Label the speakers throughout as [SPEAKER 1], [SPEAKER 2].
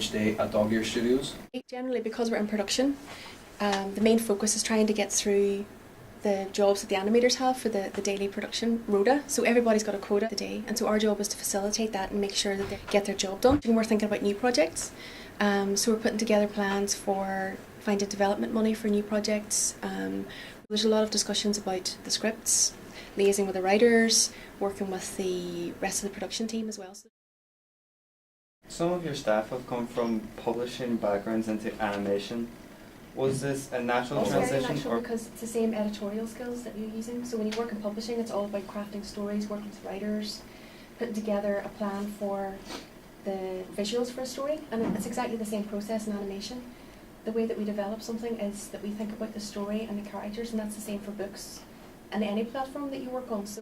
[SPEAKER 1] average day at Dog Ear Studios?
[SPEAKER 2] Generally, because we're in production, the main focus is trying to get through the jobs that the animators have for the daily production rota. So everybody's got a quota a day, and so our job is to facilitate that and make sure that they get their job done. And we're thinking about new projects, so we're putting together plans for finding development money for new projects. There's a lot of discussions about the scripts, liaising with the writers, working with the rest of the production team as well.
[SPEAKER 3] Some of your staff have come from publishing backgrounds into animation. Was this a natural transition?
[SPEAKER 2] It's very natural because it's the same editorial skills that you're using. So when you work in publishing, it's all about crafting stories, working with writers, putting together a plan for the visuals for a story, and it's exactly the same process in animation. The way that we develop something is that we think about the story and the characters, and that's the same for books and any platform that you work on. So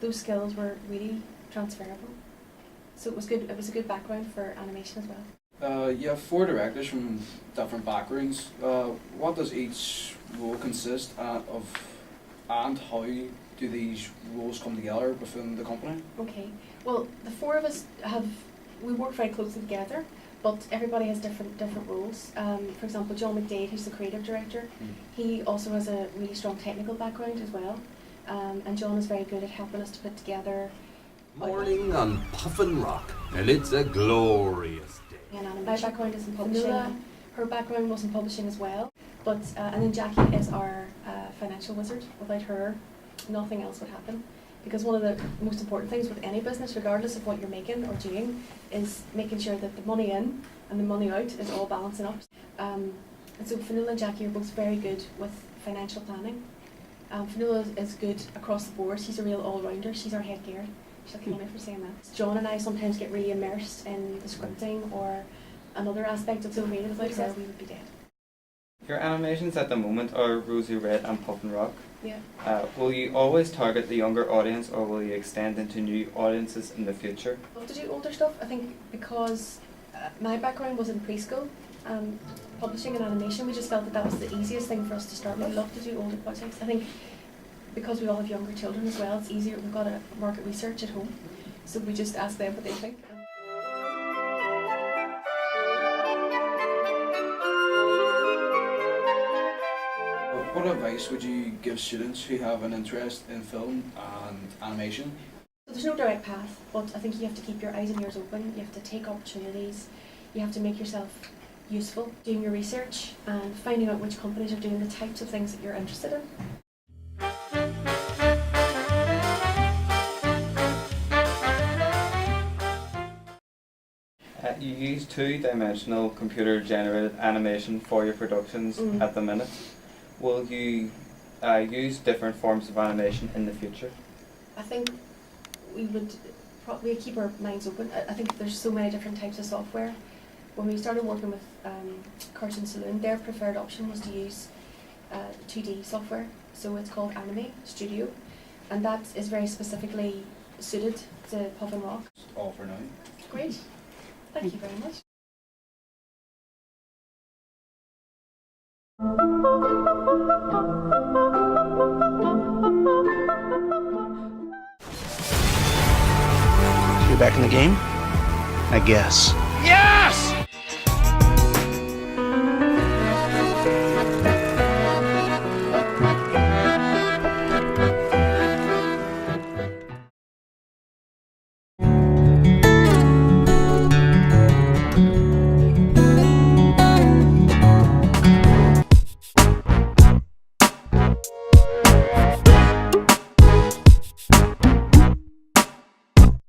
[SPEAKER 2] those skills were really transferable. So it was good. It was a good background for animation as well.
[SPEAKER 1] You have 4 directors from different backgrounds. What does each role consist of, and how do these roles come together within the company?
[SPEAKER 2] Okay, well, the 4 of us we work very closely together, but everybody has different roles. For example, John McDade, who's the creative director, he also has a really strong technical background as well, and John is very good at helping us to put together.
[SPEAKER 4] Morning on Puffin Rock, and it's a glorious day.
[SPEAKER 2] My background is in publishing. Her background was in publishing as well. But and then Jackie is our financial wizard. Without her, nothing else would happen. Because one of the most important things with any business, regardless of what you're making or doing, is making sure that the money in and the money out is all balancing up. And so Fionnuala and Jackie are both very good with financial planning. Fionnuala is good across the board. She's a real all-rounder. She's our head gear. She'll kill me for saying that. John and I sometimes get really immersed in the scripting or another aspect of the way without her we would be dead.
[SPEAKER 3] Your animations at the moment are Rosy Red and Puffin Rock.
[SPEAKER 2] Yeah.
[SPEAKER 3] Will you always target the younger audience, or will you extend into new audiences in the future?
[SPEAKER 2] I love to do older stuff. I think because my background was in preschool, publishing and animation, we just felt that that was the easiest thing for us to start with. We love to do older projects. I think because we all have younger children as well, it's easier. We've got a market research at home, so we just ask them what they think.
[SPEAKER 1] What advice would you give students who have an interest in film and animation?
[SPEAKER 2] So there's no direct path, but I think you have to keep your eyes and ears open. You have to take opportunities. You have to make yourself useful, doing your research and finding out which companies are doing the types of things that you're interested in.
[SPEAKER 3] You use 2-dimensional computer-generated animation for your productions at the minute. Will you use different forms of animation in the future?
[SPEAKER 2] I think we would probably keep our minds open. I think there's so many different types of software. When we started working with Carson Saloon, their preferred option was to use 2D software. So it's called Anime Studio, and that is very specifically suited to Puffin Rock.
[SPEAKER 1] All for now.
[SPEAKER 2] Great. Thank you very much.
[SPEAKER 5] You're back in the game? I guess.